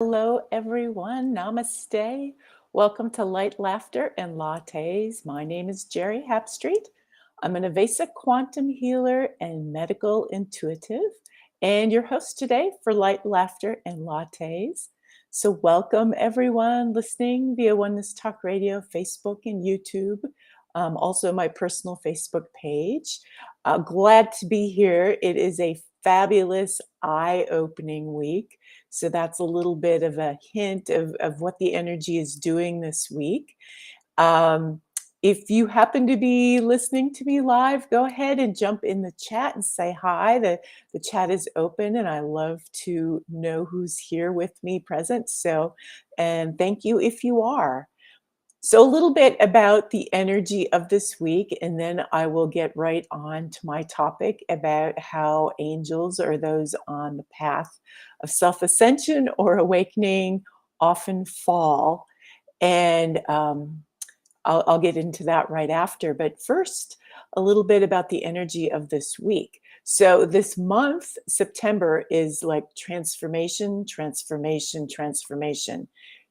Hello, everyone. Namaste. Welcome to Light, Laughter, and Lattes. My name is Geri Habstritt. I'm an Avesa quantum healer and medical intuitive, and your host today for Light, Laughter, and Lattes. So, welcome everyone listening via Oneness Talk Radio, Facebook, and YouTube. Also, my personal Facebook page. Glad to be here. It is a fabulous, eye opening week. So that's a little bit of a hint of what the energy is doing this week. Um, if you happen to be listening to me live, go ahead and jump in the chat and say hi. The chat is open and I love to know who's here with me present. So, and thank you if you are. So, a little bit about the energy of this week, and then I will get right on to my topic about how angels or those on the path of self ascension or awakening often fall. And I'll get into that right after. But first, a little bit about the energy of this week. So, this month, September, is like transformation, transformation, transformation.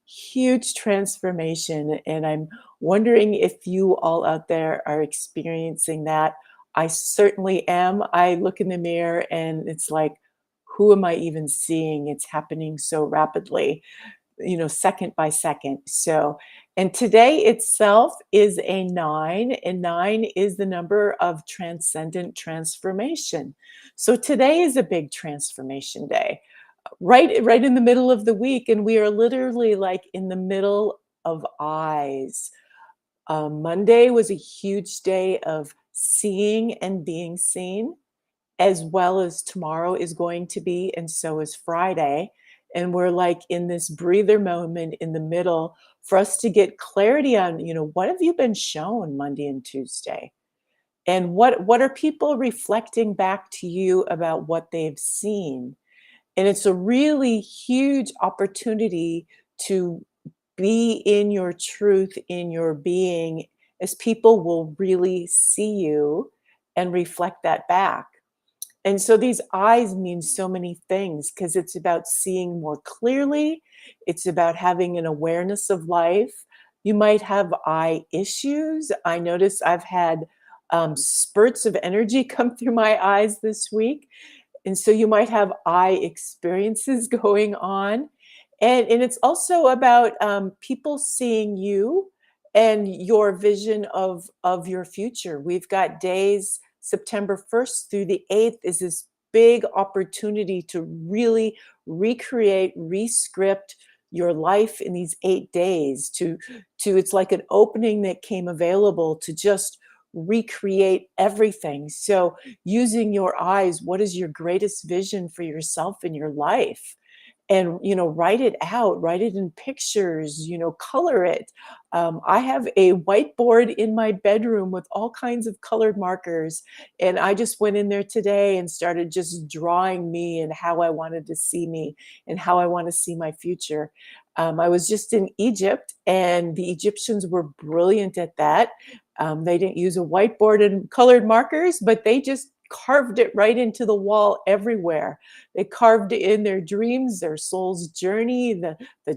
Huge transformation. And I'm wondering if you all out there are experiencing that. I certainly am. I look in the mirror and it's like, who am I even seeing? It's happening so rapidly, second by second. So, and today itself is a 9, and 9 is the number of transcendent transformation. So today is a big transformation day, right in the middle of the week, and we are literally like in the middle of eyes. Monday was a huge day of seeing and being seen, as well as tomorrow is going to be, and so is Friday. And we're like in this breather moment in the middle for us to get clarity on, what have you been shown Monday and Tuesday? And what are people reflecting back to you about what they've seen? And it's a really huge opportunity to be in your truth, in your being, as people will really see you and reflect that back. And so these eyes mean so many things because it's about seeing more clearly. It's about having an awareness of life. You might have eye issues. I notice I've had spurts of energy come through my eyes this week. And so you might have eye experiences going on. And it's also about people seeing you and your vision of your future. We've got days, September 1st through the 8th is this big opportunity to really recreate, rescript your life in these 8 days to it's like an opening that came available to just recreate everything. So using your eyes, what is your greatest vision for yourself in your life? And write it out, write it in pictures, color it. I have a whiteboard in my bedroom with all kinds of colored markers, and I just went in there today and started just drawing me and how I wanted to see me and how I want to see my future. I was just in Egypt, and the Egyptians were brilliant at that. They didn't use a whiteboard and colored markers, but they just carved it right into the wall everywhere. They carved in their dreams, their soul's journey, the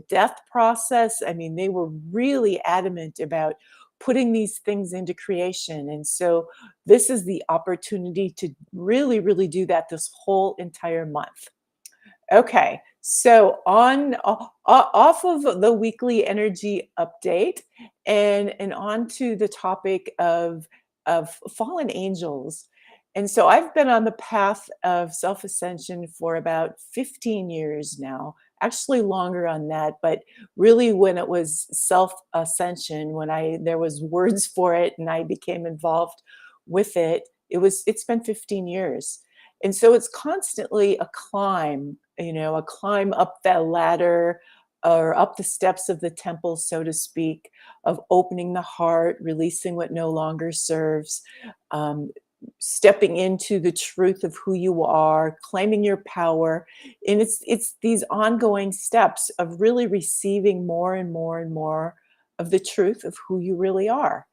death process. I mean, they were really adamant about putting these things into creation. And so this is the opportunity to really, really do that this whole entire month. Okay, so off of the weekly energy update and on to the topic of fallen angels. And so I've been on the path of self-ascension for about 15 years now, actually longer on that, but really when it was self-ascension, when there was words for it and I became involved with it, it's been 15 years. And so it's constantly a climb, a climb up that ladder or up the steps of the temple, so to speak, of opening the heart, releasing what no longer serves, um, stepping into the truth of who you are, claiming your power. And it's these ongoing steps of really receiving more and more and more of the truth of who you really are.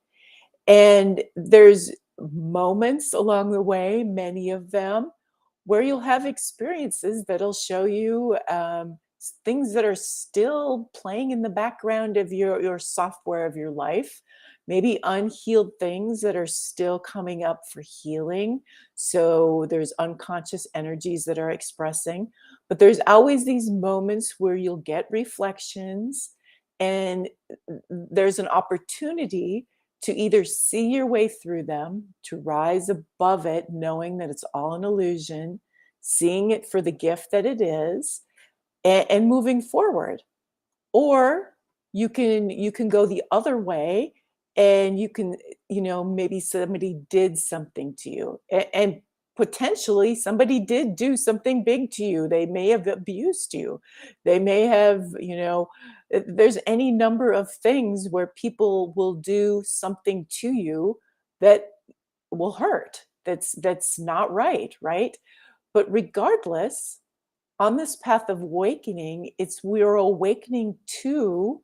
And there's moments along the way, many of them, where you'll have experiences that'll show you things that are still playing in the background of your software of your life, maybe unhealed things that are still coming up for healing. So there's unconscious energies that are expressing, but there's always these moments where you'll get reflections, and there's an opportunity to either see your way through them, to rise above it, knowing that it's all an illusion, seeing it for the gift that it is, and moving forward. Or you can go the other way, and you can, maybe somebody did something to you, and potentially somebody did do something big to you. They may have abused you. They may have, there's any number of things where people will do something to you that will hurt. That's not right, right? But regardless, on this path of awakening, it's we're awakening to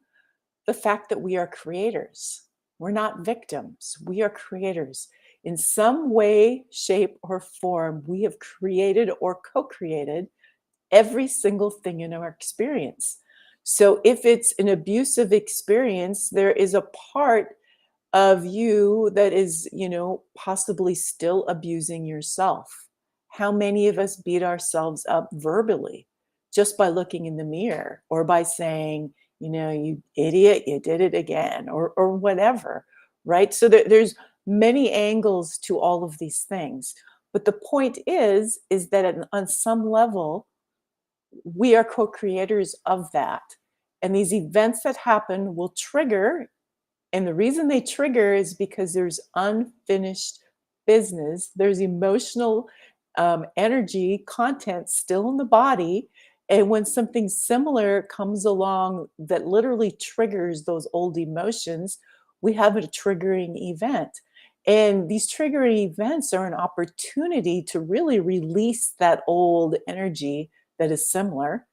the fact that we are creators. We're not victims. We are creators. In some way, shape, or form, we have created or co created every single thing in our experience. So if it's an abusive experience, there is a part of you that is, possibly still abusing yourself. How many of us beat ourselves up verbally just by looking in the mirror, or by saying, you idiot, you did it again, or whatever, right? So there's many angles to all of these things. But the point is that on some level, we are co-creators of that. And these events that happen will trigger, and the reason they trigger is because there's unfinished business. There's emotional energy content still in the body. And when something similar comes along that literally triggers those old emotions, we have a triggering event. And these triggering events are an opportunity to really release that old energy that is similar.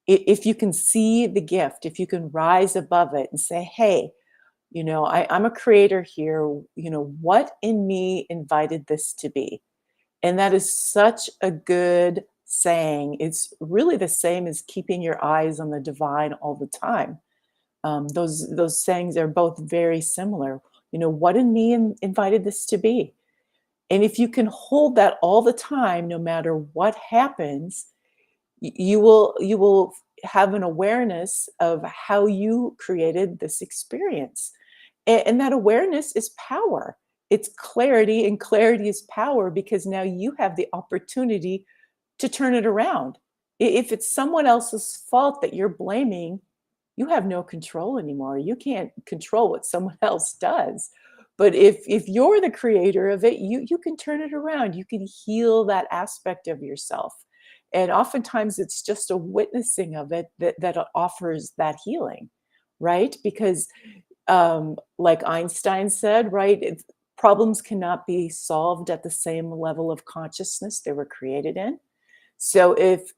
If you can see the gift, if you can rise above it and say, hey, I'm a creator here. What in me invited this to be? And that is such a good saying. It's really the same as keeping your eyes on the divine all the time. Those sayings are both very similar. What in me invited this to be? And if you can hold that all the time, no matter what happens, you will have an awareness of how you created this experience. And that awareness is power. It's clarity, and clarity is power, because now you have the opportunity to turn it around. If it's someone else's fault that you're blaming, you have no control anymore. You can't control what someone else does. But if you're the creator of it, you can turn it around. You can heal that aspect of yourself. And oftentimes it's just a witnessing of it that offers that healing, right? Because like Einstein said, right, problems cannot be solved at the same level of consciousness they were created in. So if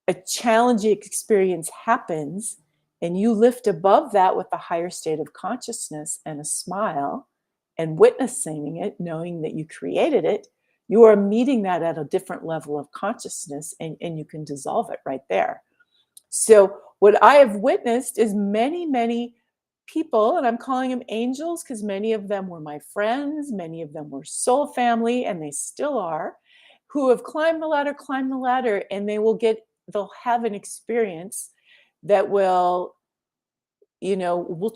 a challenging experience happens and you lift above that with a higher state of consciousness and a smile and witnessing it, knowing that you created it, you are meeting that at a different level of consciousness, and you can dissolve it right there. So what I have witnessed is many, many people, and I'm calling them angels because many of them were my friends, many of them were soul family, and they still are, who have climbed the ladder, and they'll have an experience that will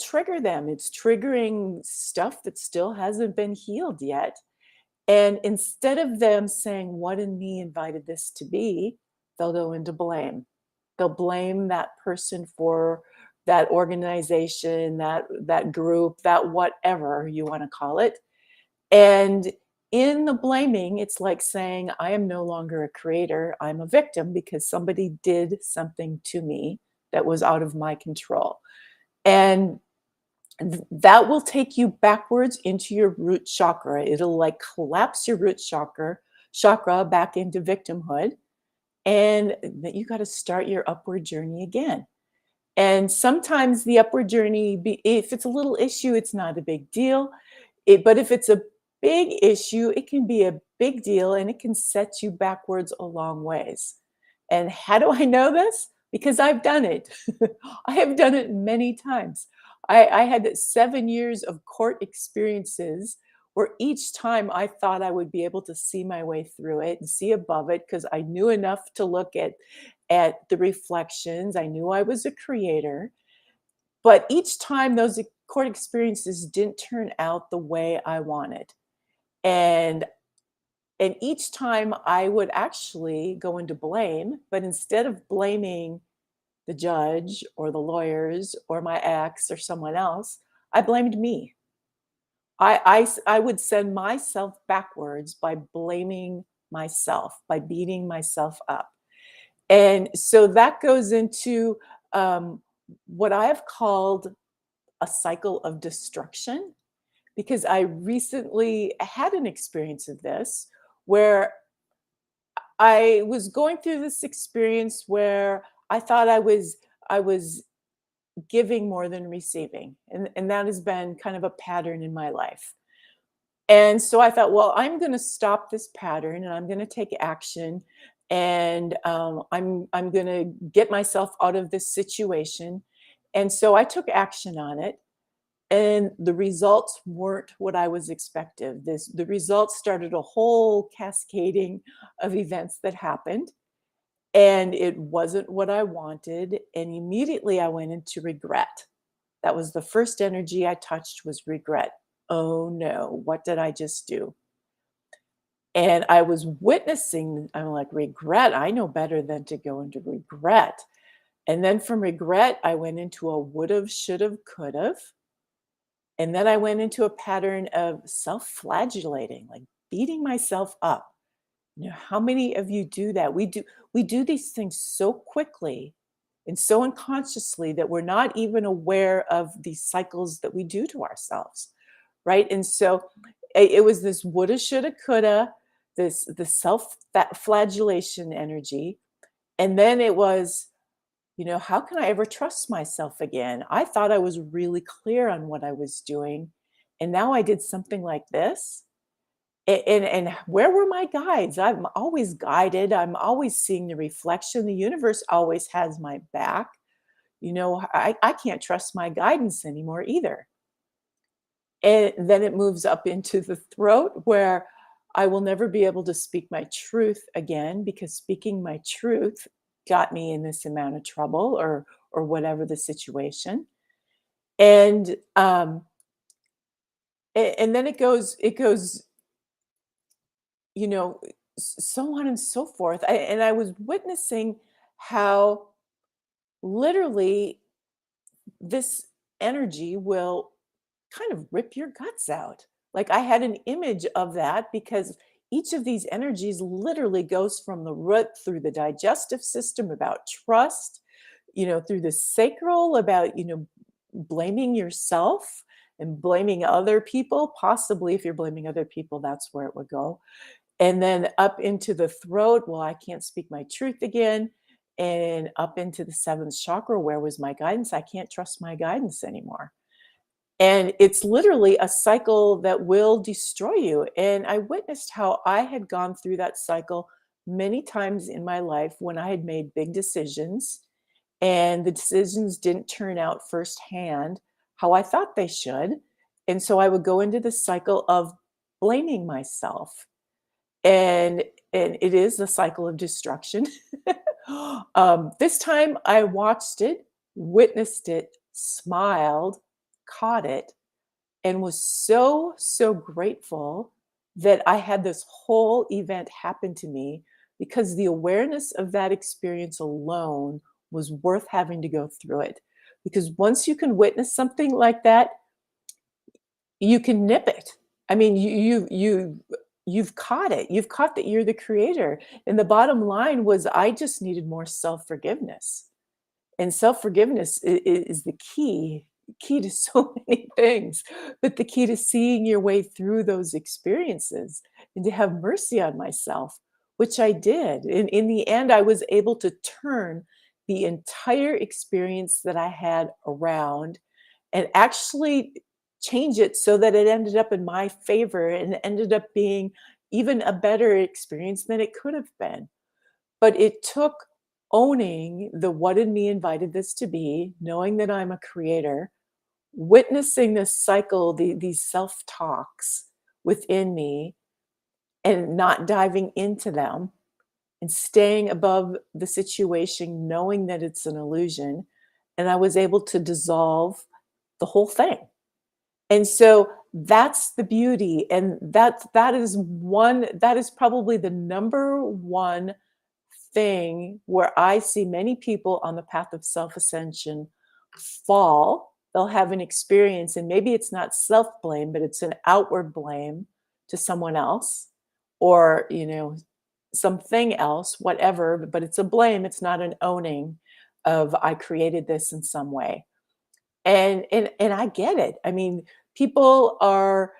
trigger them. It's triggering stuff that still hasn't been healed yet. And instead of them saying, what in me invited this to be, they'll go into blame. They'll blame that person for that organization, that group, that whatever you want to call it. And in the blaming, it's like saying, I am no longer a creator. I'm a victim because somebody did something to me that was out of my control. And that will take you backwards into your root chakra. It'll like collapse your root chakra back into victimhood. And that you got to start your upward journey again. And sometimes the upward journey, if it's a little issue, it's not a big deal. But if it's a big issue, it can be a big deal, and it can set you backwards a long ways. And how do I know this? because I've done it. I have done it many times. I had 7 years of court experiences where each time I thought I would be able to see my way through it and see above it because I knew enough to look at the reflections. I knew I was a creator, but each time those court experiences didn't turn out the way I wanted. And and each time I would actually go into blame, but instead of blaming the judge or the lawyers or my ex or someone else, I blamed me. I would send myself backwards by blaming myself, by beating myself up. And so that goes into what I have called a cycle of destruction, because I recently had an experience of this where I was going through this experience where I thought I was giving more than receiving, and that has been kind of a pattern in my life. And so I thought, well, I'm going to stop this pattern and I'm going to take action, and I'm going to get myself out of this situation. And so I took action on it, and the results weren't what I was expected. The results started a whole cascading of events that happened, and it wasn't what I wanted. And immediately I went into regret. That was the first energy I touched, was regret. Oh no, what did I just do? And I was witnessing, I'm like, regret. I know better than to go into regret. And then from regret, I went into a would have, should have, could have. And then I went into a pattern of self-flagellating, like beating myself up. You know, how many of you do that? We do these things so quickly and so unconsciously that we're not even aware of these cycles that we do to ourselves, right? And so it was this woulda, shoulda, coulda, this the self that flagellation energy, and then it was, how can I ever trust myself again? I thought I was really clear on what I was doing, and now I did something like this. And where were my guides? I'm always guided. I'm always seeing the reflection. The universe always has my back. I can't trust my guidance anymore either. And then it moves up into the throat, where I will never be able to speak my truth again, because speaking my truth got me in this amount of trouble, or whatever the situation. And and then it goes, you know, so on and so forth. And I was witnessing how literally this energy will kind of rip your guts out. Like, I had an image of that, because each of these energies literally goes from the root through the digestive system about trust, through the sacral about, blaming yourself and blaming other people. Possibly, if you're blaming other people, that's where it would go. And then up into the throat, well, I can't speak my truth again. And up into the seventh chakra, where was my guidance? I can't trust my guidance anymore. And it's literally a cycle that will destroy you. And I witnessed how I had gone through that cycle many times in my life when I had made big decisions, and the decisions didn't turn out firsthand how I thought they should. And so I would go into the cycle of blaming myself, and it is a cycle of destruction. This time I watched it, witnessed it, smiled, caught it, and was so, so grateful that I had this whole event happen to me, because the awareness of that experience alone was worth having to go through it. Because once you can witness something like that, you can nip it. I mean, you've caught it. You've caught that you're the creator. And the bottom line was, I just needed more self-forgiveness. And self-forgiveness is the key to so many things, but the key to seeing your way through those experiences, and to have mercy on myself, which I did. And in the end, I was able to turn the entire experience that I had around, and actually change it so that it ended up in my favor, and ended up being even a better experience than it could have been. But it took owning the what in me invited this to be, knowing that I'm a creator, witnessing this cycle, these self talks within me, and not diving into them and staying above the situation, knowing that it's an illusion. And I was able to dissolve the whole thing. And so that's the beauty. And that is probably the number one thing where I see many people on the path of self ascension fall. They'll have an experience, and maybe it's not self blame, but it's an outward blame to someone else or, something else, whatever, but it's a blame. It's not an owning of I created this in some way. And I get it. I mean, people are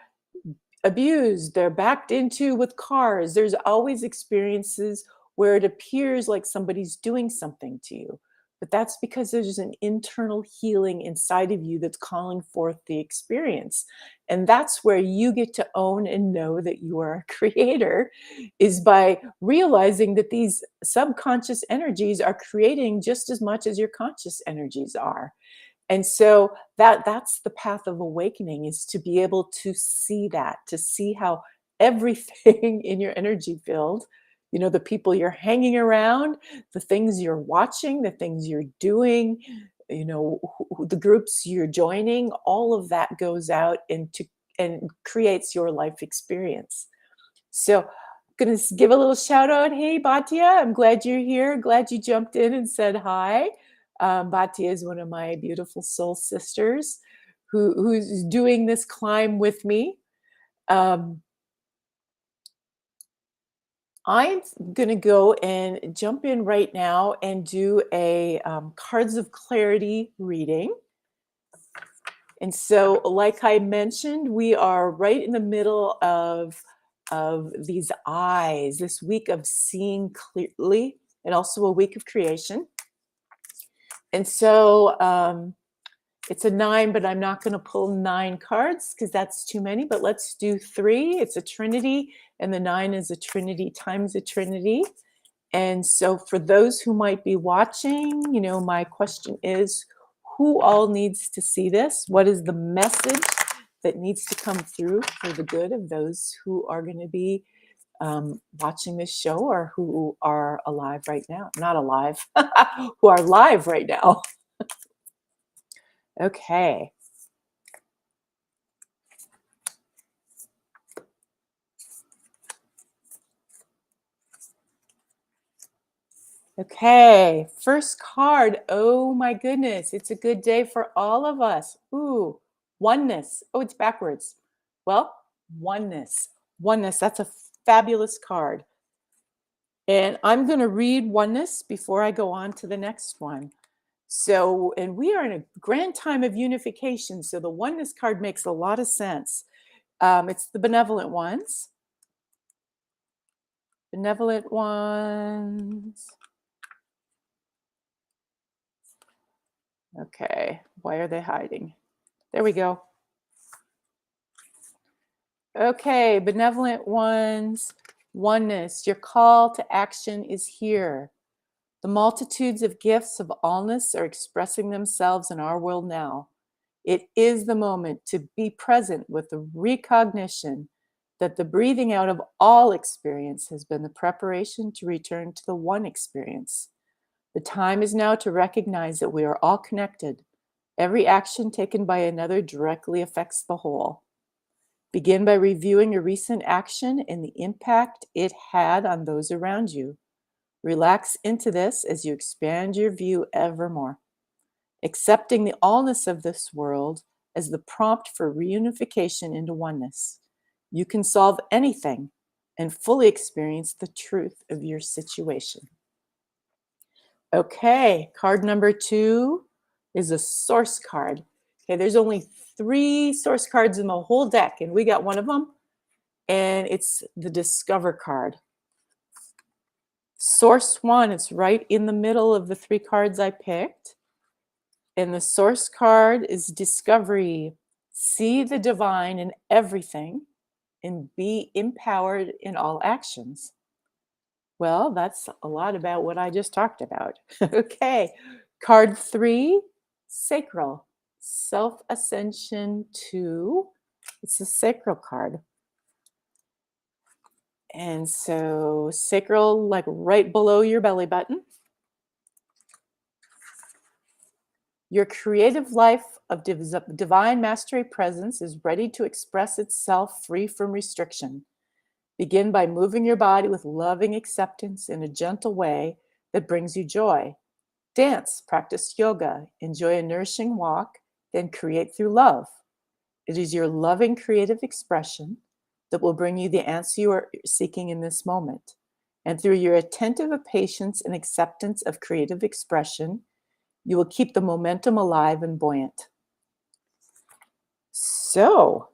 abused, they're backed into with cars. There's always experiences where it appears like somebody's doing something to you. But that's because there's an internal healing inside of you that's calling forth the experience. And that's where you get to own and know that you are a creator, is by realizing that these subconscious energies are creating just as much as your conscious energies are. And so that's the path of awakening, is to be able to see that, to see how everything in your energy field, the people you're hanging around, the things you're watching, the things you're doing, the groups you're joining, all of that goes out and creates your life experience. So, gonna give a little shout out. Hey, Batya, I'm glad you're here. Glad you jumped in and said hi. Batya is one of my beautiful soul sisters who's doing this climb with me. Um, I'm going to go and jump in right now and do a cards of clarity reading. And so, like I mentioned, we are right in the middle of these eyes, this week of seeing clearly, and also a week of creation. And so it's a 9, but I'm not going to pull 9 cards because that's too many. But let's do 3. It's a trinity, and the 9 is a trinity times a trinity. And so for those who might be watching, my question is, who all needs to see this? What is the message that needs to come through for the good of those who are going to be watching this show, or who are alive right now? Not alive, who are live right now. Okay. Okay, first card. Oh my goodness, it's a good day for all of us. Ooh, oneness. Oh, it's backwards. Well, oneness. Oneness, that's a fabulous card. And I'm going to read oneness before I go on to the next one. So, and we are in a grand time of unification. So the oneness card makes a lot of sense. It's the benevolent ones. Benevolent ones. Okay, why are they hiding? There we go. Okay, benevolent ones, oneness. Your call to action is here. The multitudes of gifts of allness are expressing themselves in our world now. It is the moment to be present with the recognition that the breathing out of all experience has been the preparation to return to the one experience. The time is now to recognize that we are all connected. Every action taken by another directly affects the whole. Begin by reviewing your recent action and the impact it had on those around you. Relax into this as you expand your view ever more, accepting the allness of this world as the prompt for reunification into oneness. You can solve anything and fully experience the truth of your situation. Okay, card number 2 is a source card. Okay, there's only 3 source cards in the whole deck, and we got one of them, and it's the Discover card. Source 1, it's right in the middle of the 3 cards I picked. And the source card is discovery. See the divine in everything and be empowered in all actions. Well, that's a lot about what I just talked about. Okay. Card 3, sacral. Self-Ascension 2. It's a sacral card. And so sacral, like right below your belly button. Your creative life of divine mastery presence is ready to express itself free from restriction. Begin by moving your body with loving acceptance in a gentle way that brings you joy. Dance, practice yoga, enjoy a nourishing walk, then create through love. It is your loving creative expression that will bring you the answer you are seeking in this moment. And through your attentive patience and acceptance of creative expression, you will keep the momentum alive and buoyant. So,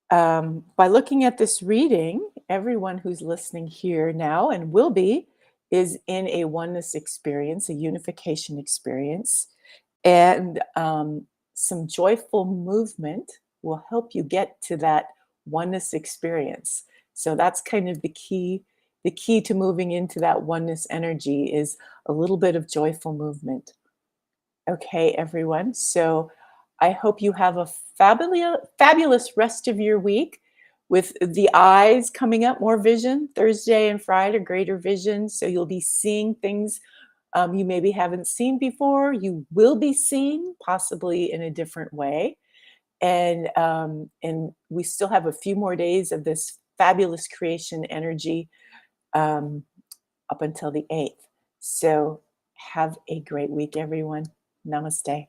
by looking at this reading, everyone who's listening here now and will be is in a oneness experience, a unification experience, and some joyful movement will help you get to that oneness experience. So that's kind of the key. The key to moving into that oneness energy is a little bit of joyful movement. Okay, everyone. So I hope you have a fabulous rest of your week with the eyes coming up, more vision. Thursday and Friday, greater vision. So you'll be seeing things you maybe haven't seen before. You will be seeing possibly in a different way. And we still have a few more days of this fabulous creation energy um, up until the 8th. So have a great week, everyone. Namaste.